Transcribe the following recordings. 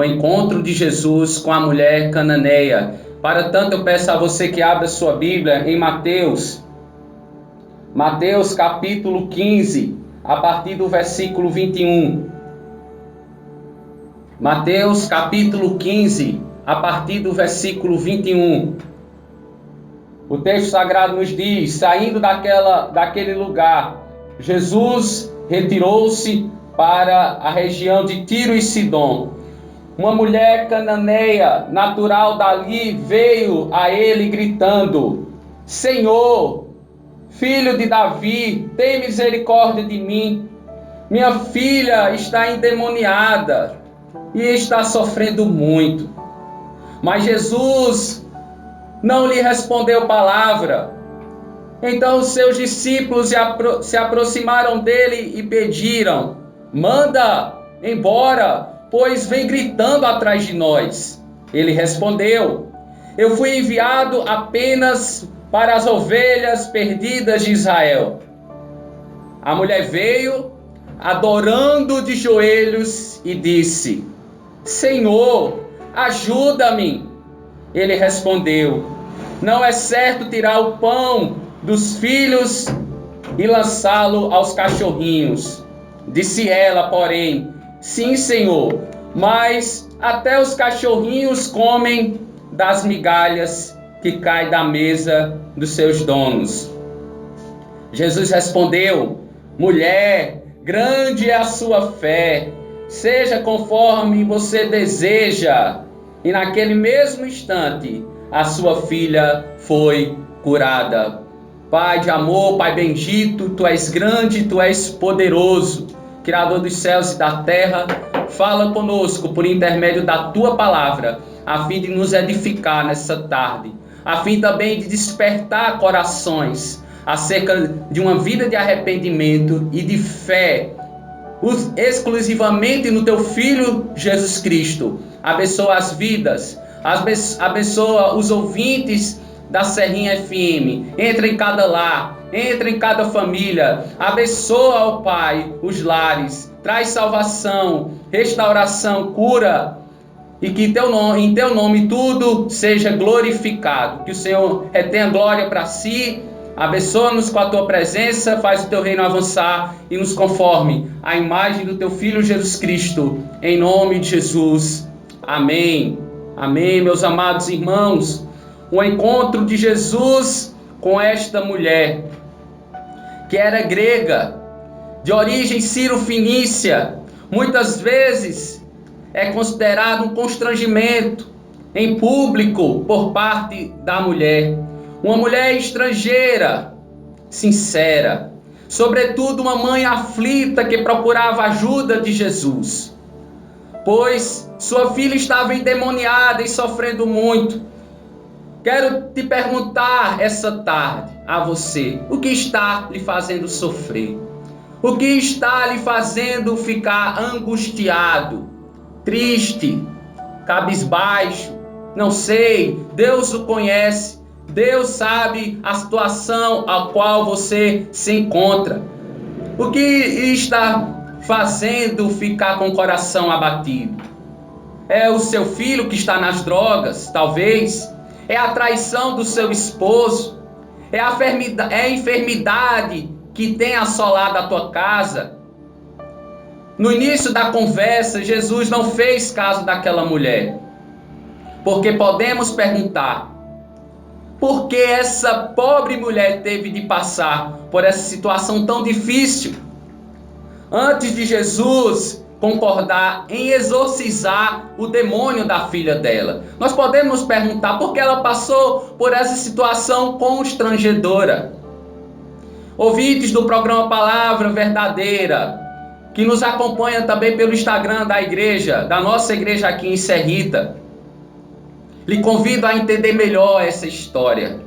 o encontro de Jesus com a mulher cananeia. Para tanto, eu peço a você que abra sua Bíblia em Mateus capítulo 15, a partir do versículo 21. Mateus capítulo 15, a partir do versículo 21. O texto sagrado nos diz: saindo daquele lugar, Jesus retirou-se para a região de Tiro e Sidom. Uma mulher cananeia, natural dali, veio a ele gritando: Senhor, filho de Davi, tem misericórdia de mim. Minha filha está endemoniada e está sofrendo muito. Mas Jesus não lhe respondeu palavra. Então os seus discípulos se aproximaram dele e pediram: manda embora, pois vem gritando atrás de nós. Ele respondeu: eu fui enviado apenas para as ovelhas perdidas de Israel. A mulher veio, adorando de joelhos, e disse: Senhor, ajuda-me. Ele respondeu: não é certo tirar o pão dos filhos e lançá-lo aos cachorrinhos. Disse ela, porém: sim, Senhor, mas até os cachorrinhos comem das migalhas que caem da mesa dos seus donos. Jesus respondeu: mulher, grande é a sua fé, seja conforme você deseja. E naquele mesmo instante, a sua filha foi curada. Pai de amor, Pai bendito, Tu és grande, Tu és poderoso, Criador dos céus e da terra. Fala conosco por intermédio da Tua palavra, a fim de nos edificar nessa tarde, a fim também de despertar corações acerca de uma vida de arrependimento e de fé, exclusivamente no Teu Filho Jesus Cristo. Abençoa as vidas, abençoa os ouvintes da Serrinha FM, entra em cada lar, entra em cada família, abençoa, ó Pai, os lares, traz salvação, restauração, cura, e que em Teu nome tudo seja glorificado, que o Senhor retenha glória para si. Abençoa-nos com a Tua presença, faz o Teu reino avançar e nos conforme à imagem do Teu Filho Jesus Cristo, em nome de Jesus. Amém. Amém, meus amados irmãos. O encontro de Jesus com esta mulher, que era grega, de origem sírio-fenícia, muitas vezes é considerado um constrangimento em público por parte da mulher. Uma mulher estrangeira, sincera, sobretudo uma mãe aflita que procurava a ajuda de Jesus, pois sua filha estava endemoniada e sofrendo muito. Quero te perguntar essa tarde a você: o que está lhe fazendo sofrer? O que está lhe fazendo ficar angustiado, triste, cabisbaixo? Não sei, Deus o conhece, Deus sabe a situação a qual você se encontra. O que está fazendo ficar com o coração abatido? É o seu filho que está nas drogas, talvez? É a traição do seu esposo? É a enfermidade que tem assolado a tua casa? No início da conversa, Jesus não fez caso daquela mulher, porque podemos perguntar: por que essa pobre mulher teve de passar por essa situação tão difícil antes de Jesus concordar em exorcizar o demônio da filha dela? Nós podemos perguntar por que ela passou por essa situação constrangedora. Ouvintes do programa Palavra Verdadeira, que nos acompanha também pelo Instagram da igreja, da nossa igreja aqui em Serrita, lhe convido a entender melhor essa história.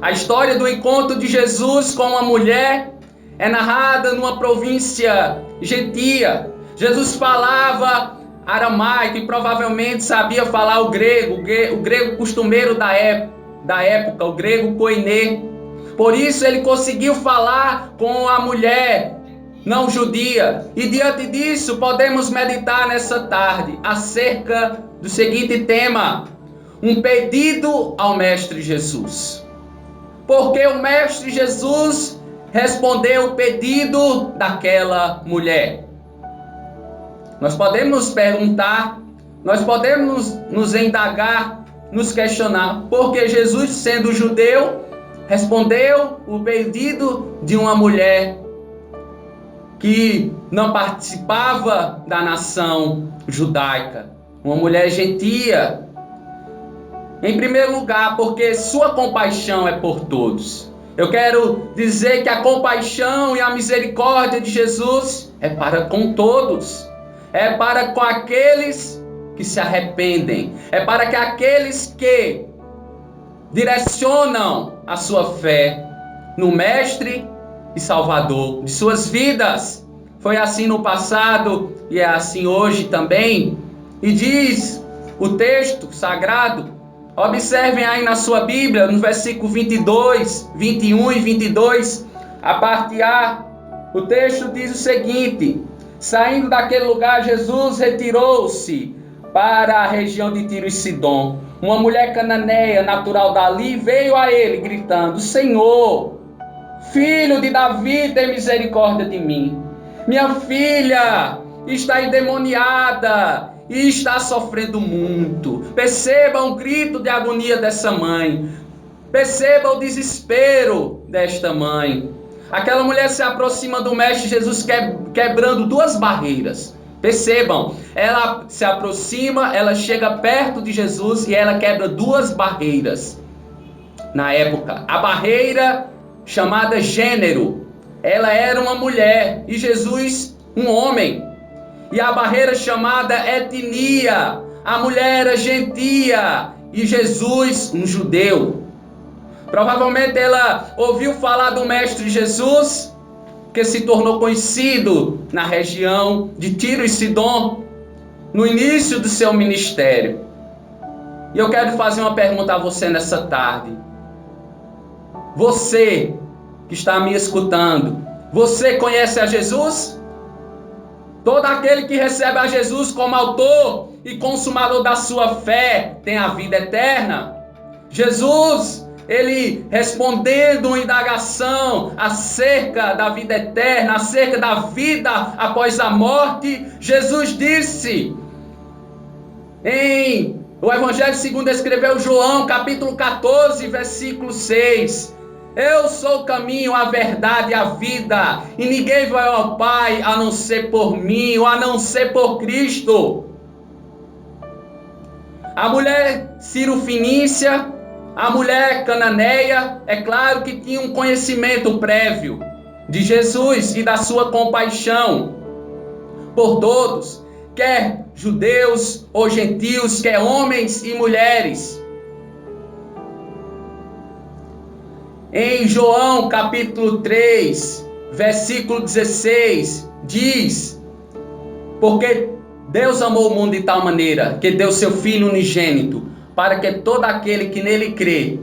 A história do encontro de Jesus com uma mulher é narrada numa província gentia. Jesus falava aramaico e provavelmente sabia falar o grego costumeiro da época, o grego koiné. Por isso ele conseguiu falar com a mulher não judia. E diante disso, podemos meditar nessa tarde acerca do seguinte tema: um pedido ao Mestre Jesus. Porque o Mestre Jesus respondeu o pedido daquela mulher. Nós podemos perguntar, nós podemos nos indagar, nos questionar, porque Jesus, sendo judeu, respondeu o pedido de uma mulher que não participava da nação judaica, uma mulher gentia. Em primeiro lugar, porque sua compaixão é por todos. Eu quero dizer que a compaixão e a misericórdia de Jesus é para com todos. É para com aqueles que se arrependem. É para que aqueles que direcionam a sua fé no Mestre e Salvador de suas vidas. Foi assim no passado e é assim hoje também. E diz o texto sagrado, observem aí na sua Bíblia, no versículo 22, 21 e 22, a parte A, o texto diz o seguinte: saindo daquele lugar, Jesus retirou-se para a região de Tiro e Sidom. Uma mulher cananeia, natural dali, veio a ele, gritando: Senhor, filho de Davi, tem misericórdia de mim. Minha filha está endemoniada e está sofrendo muito. Perceba o grito de agonia dessa mãe. Perceba o desespero desta mãe. Aquela mulher se aproxima do Mestre Jesus quebrando duas barreiras. Percebam, ela se aproxima, ela chega perto de Jesus e ela quebra duas barreiras. Na época, a barreira chamada gênero, ela era uma mulher e Jesus um homem. E a barreira chamada etnia, a mulher era gentia e Jesus um judeu. Provavelmente ela ouviu falar do Mestre Jesus, que se tornou conhecido na região de Tiro e Sidom, no início do seu ministério. E eu quero fazer uma pergunta a você nessa tarde. Você que está me escutando, você conhece a Jesus? Todo aquele que recebe a Jesus como autor e consumador da sua fé tem a vida eterna. Jesus, ele respondendo uma indagação acerca da vida eterna, acerca da vida após a morte, Jesus disse em o Evangelho segundo escreveu João, capítulo 14, versículo 6: eu sou o caminho, a verdade e a vida, e ninguém vai ao Pai a não ser por mim, ou a não ser por Cristo. A mulher Cirofinícia, a mulher cananeia, é claro que tinha um conhecimento prévio de Jesus e da sua compaixão por todos, quer judeus ou gentios, quer homens e mulheres. Em João capítulo 3, versículo 16, diz: porque Deus amou o mundo de tal maneira que deu seu Filho unigênito, para que todo aquele que nele crê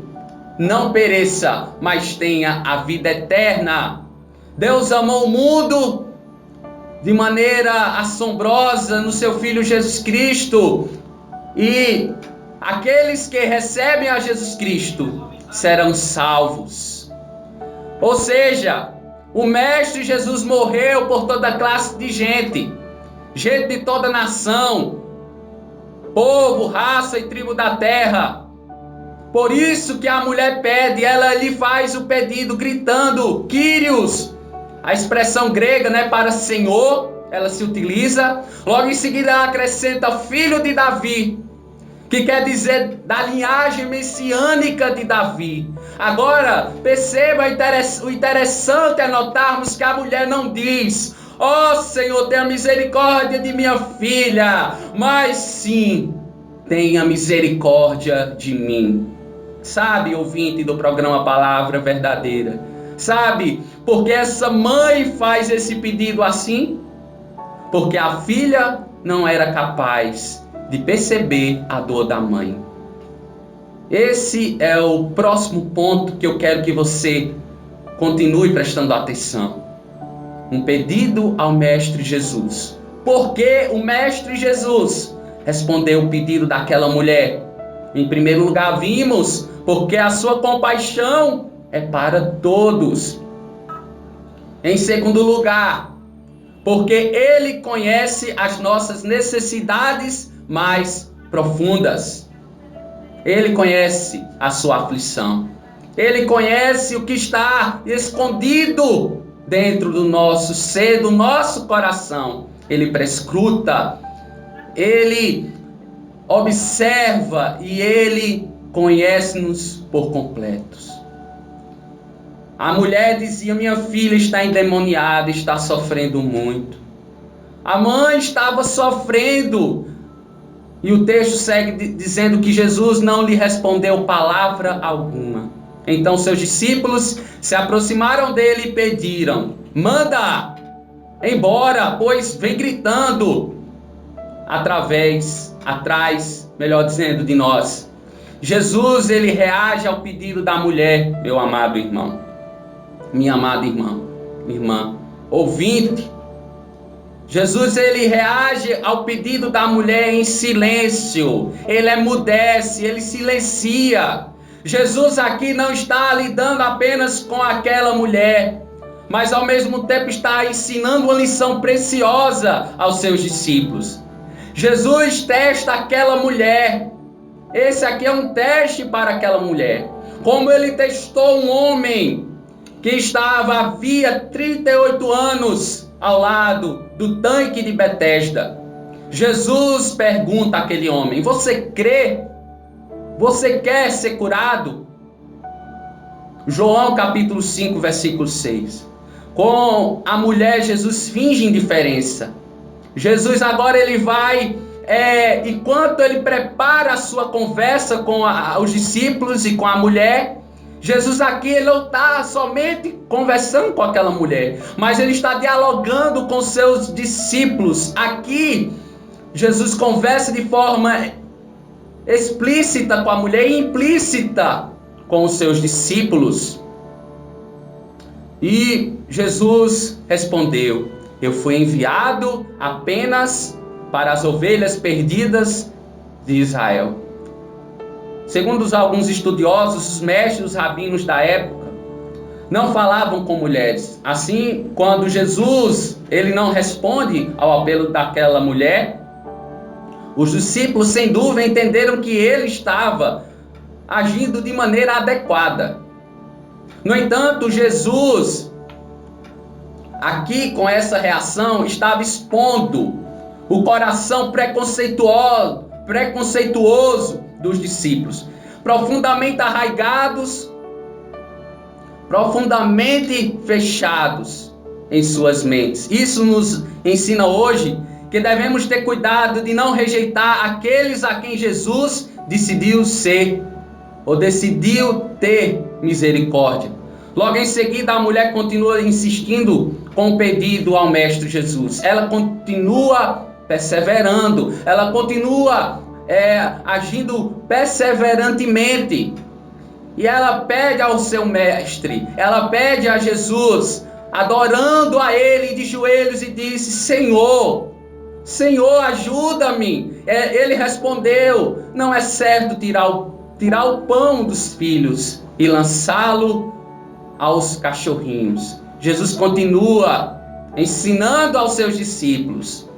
não pereça, mas tenha a vida eterna. Deus amou o mundo de maneira assombrosa no seu Filho Jesus Cristo. E aqueles que recebem a Jesus Cristo serão salvos. Ou seja, o Mestre Jesus morreu por toda classe de gente. Gente de toda nação, povo, raça e tribo da terra. Por isso que a mulher pede, ela lhe faz o pedido gritando, Kyrios, a expressão grega, para Senhor, ela se utiliza. Logo em seguida ela acrescenta filho de Davi, que quer dizer da linhagem messiânica de Davi. Agora, perceba, o interessante é notarmos que a mulher não diz, ó Senhor, tenha misericórdia de minha filha, mas sim, tenha misericórdia de mim. Sabe, ouvinte do programa Palavra Verdadeira, sabe porque essa mãe faz esse pedido assim? Porque a filha não era capaz de perceber a dor da mãe. Esse é o próximo ponto que eu quero que você continue prestando atenção. um pedido ao Mestre Jesus. Por que o Mestre Jesus respondeu o pedido daquela mulher? Em primeiro lugar, vimos porque a sua compaixão é para todos. Em segundo lugar, porque ele conhece as nossas necessidades mais profundas. Ele conhece a sua aflição. Ele conhece o que está escondido dentro do nosso ser, do nosso coração. Ele prescruta, ele observa e ele conhece-nos por completos. A mulher dizia: minha filha está endemoniada, está sofrendo muito. A mãe estava sofrendo. E o texto segue dizendo que Jesus não lhe respondeu palavra alguma. Então seus discípulos se aproximaram dele e pediram: manda embora, pois vem gritando atrás, melhor dizendo, de nós. Jesus, ele reage ao pedido da mulher, meu amado irmão, minha amada irmã, ouvinte. Jesus, ele reage ao pedido da mulher em silêncio. Ele emudece, ele silencia. Jesus aqui não está lidando apenas com aquela mulher, mas ao mesmo tempo está ensinando uma lição preciosa aos seus discípulos. Jesus testa aquela mulher. Esse aqui é um teste para aquela mulher. Como ele testou um homem que estava havia 38 anos ao lado do tanque de Betesda. Jesus pergunta àquele homem: você crê? Você quer ser curado? João capítulo 5, versículo 6. Com a mulher, Jesus finge indiferença. Jesus agora ele vai, enquanto ele prepara a sua conversa com os discípulos e com a mulher, Jesus aqui ele não está somente conversando com aquela mulher, mas ele está dialogando com seus discípulos. Aqui, Jesus conversa de forma explícita com a mulher e implícita com os seus discípulos. E Jesus respondeu: eu fui enviado apenas para as ovelhas perdidas de Israel. Segundo alguns estudiosos, os mestres, os rabinos da época, não falavam com mulheres. Assim, quando Jesus ele não responde ao apelo daquela mulher, os discípulos, sem dúvida, entenderam que ele estava agindo de maneira adequada. No entanto, Jesus, aqui com essa reação, estava expondo o coração preconceituoso dos discípulos, profundamente arraigados, profundamente fechados em suas mentes. Isso nos ensina hoje que devemos ter cuidado de não rejeitar aqueles a quem Jesus decidiu ser ou decidiu ter misericórdia. Logo em seguida, a mulher continua insistindo com o pedido ao Mestre Jesus. Ela continua perseverando, ela continua agindo perseverantemente. E ela pede ao seu Mestre, ela pede a Jesus, adorando a Ele de joelhos, e disse: Senhor, ajuda-me. Ele respondeu: não é certo tirar o pão dos filhos e lançá-lo aos cachorrinhos. Jesus continua ensinando aos seus discípulos.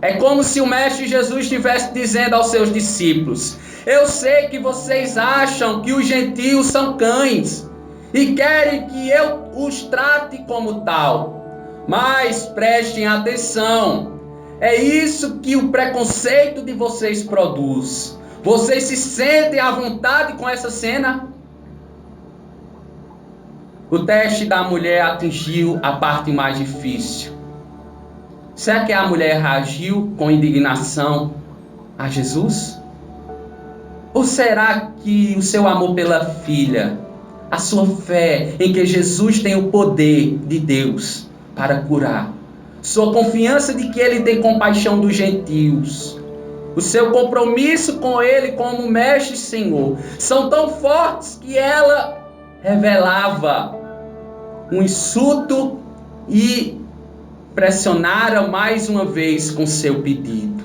É como se o Mestre Jesus estivesse dizendo aos seus discípulos: eu sei que vocês acham que os gentios são cães e querem que eu os trate como tal, mas prestem atenção. É isso que o preconceito de vocês produz. Vocês se sentem à vontade com essa cena? O teste da mulher atingiu a parte mais difícil. Será que a mulher reagiu com indignação a Jesus? Ou será que o seu amor pela filha, a sua fé em que Jesus tem o poder de Deus para curar, sua confiança de que Ele tem compaixão dos gentios, o seu compromisso com Ele como Mestre e Senhor, são tão fortes que ela revelava um insulto e pressionaram mais uma vez com seu pedido.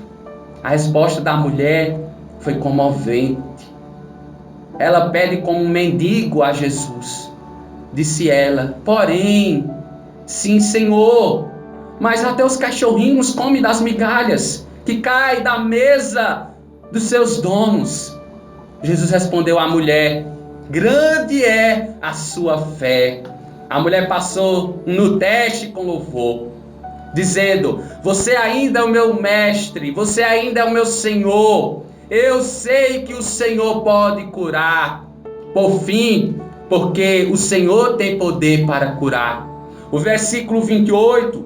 A resposta da mulher foi comovente. Ela pede como um mendigo a Jesus. Disse ela: porém, sim, Senhor, mas até os cachorrinhos comem das migalhas que caem da mesa dos seus donos. Jesus respondeu à mulher: grande é a sua fé. A mulher passou no teste com louvor, dizendo: você ainda é o meu mestre, você ainda é o meu Senhor. Eu sei que o Senhor pode curar. Por fim, porque o Senhor tem poder para curar. O versículo 28,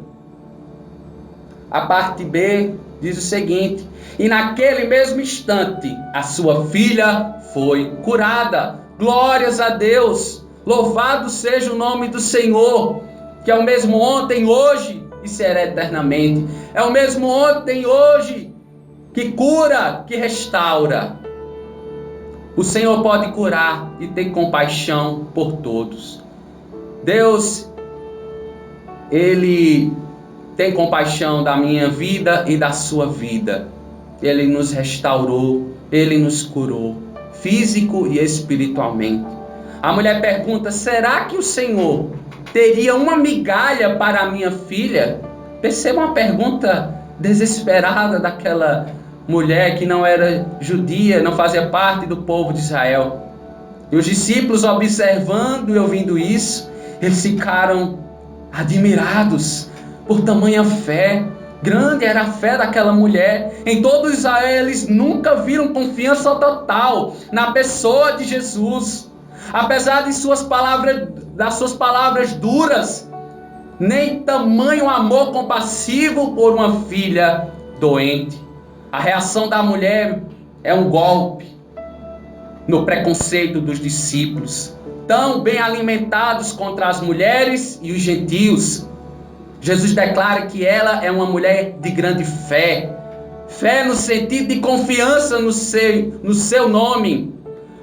a parte B, diz o seguinte: e naquele mesmo instante a sua filha foi curada. Glórias a Deus, louvado seja o nome do Senhor, que é o mesmo ontem, hoje e será eternamente. É o mesmo ontem, hoje, que cura, que restaura. O Senhor pode curar e ter compaixão por todos. Deus, Ele tem compaixão da minha vida e da sua vida. Ele nos restaurou, Ele nos curou, físico e espiritualmente. A mulher pergunta: será que o Senhor teria uma migalha para a minha filha? Perceba uma pergunta desesperada daquela mulher que não era judia, não fazia parte do povo de Israel. E os discípulos, observando e ouvindo isso, eles ficaram admirados por tamanha fé. Grande era a fé daquela mulher. Em todo Israel eles nunca viram confiança total na pessoa de Jesus. Apesar de das suas palavras duras, nem tamanho amor compassivo por uma filha doente. A reação da mulher é um golpe no preconceito dos discípulos, tão bem alimentados contra as mulheres e os gentios. Jesus declara que ela é uma mulher de grande fé. Fé no sentido de confiança no seu nome.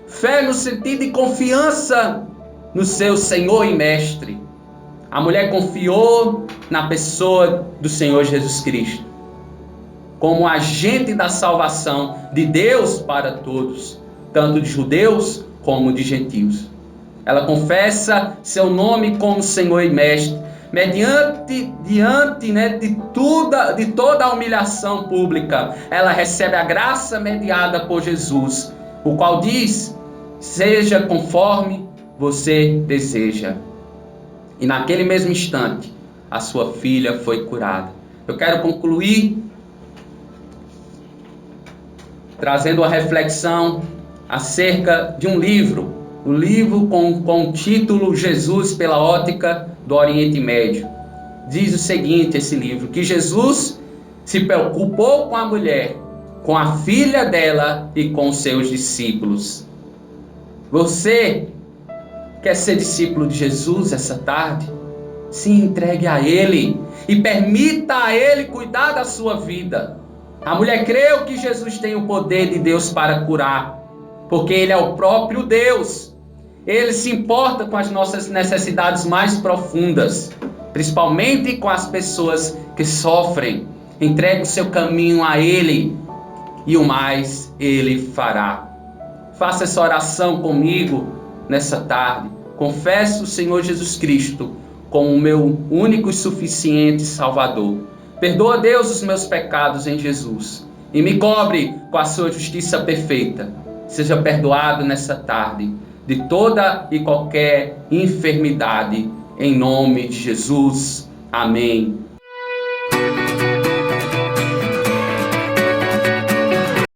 Fé no sentido de confiança no seu Senhor e Mestre. A mulher confiou na pessoa do Senhor Jesus Cristo como agente da salvação de Deus para todos, tanto de judeus como de gentios. Ela confessa seu nome como Senhor e Mestre, diante de toda a humilhação pública. Ela recebe a graça mediada por Jesus, o qual diz: seja conforme você deseja. E naquele mesmo instante, a sua filha foi curada. Eu quero concluir trazendo uma reflexão acerca de um livro. O livro com o título Jesus pela ótica do Oriente Médio. Diz o seguinte, esse livro: que Jesus se preocupou com a mulher, com a filha dela e com seus discípulos. Você quer ser discípulo de Jesus essa tarde? Se entregue a Ele e permita a Ele cuidar da sua vida. A mulher creu que Jesus tem o poder de Deus para curar, porque Ele é o próprio Deus. Ele se importa com as nossas necessidades mais profundas, principalmente com as pessoas que sofrem. Entregue o seu caminho a Ele e o mais Ele fará. Faça essa oração comigo nessa tarde. Confesso o Senhor Jesus Cristo como o meu único e suficiente Salvador. Perdoa, Deus, os meus pecados em Jesus e me cobre com a sua justiça perfeita. Seja perdoado nessa tarde de toda e qualquer enfermidade, em nome de Jesus. Amém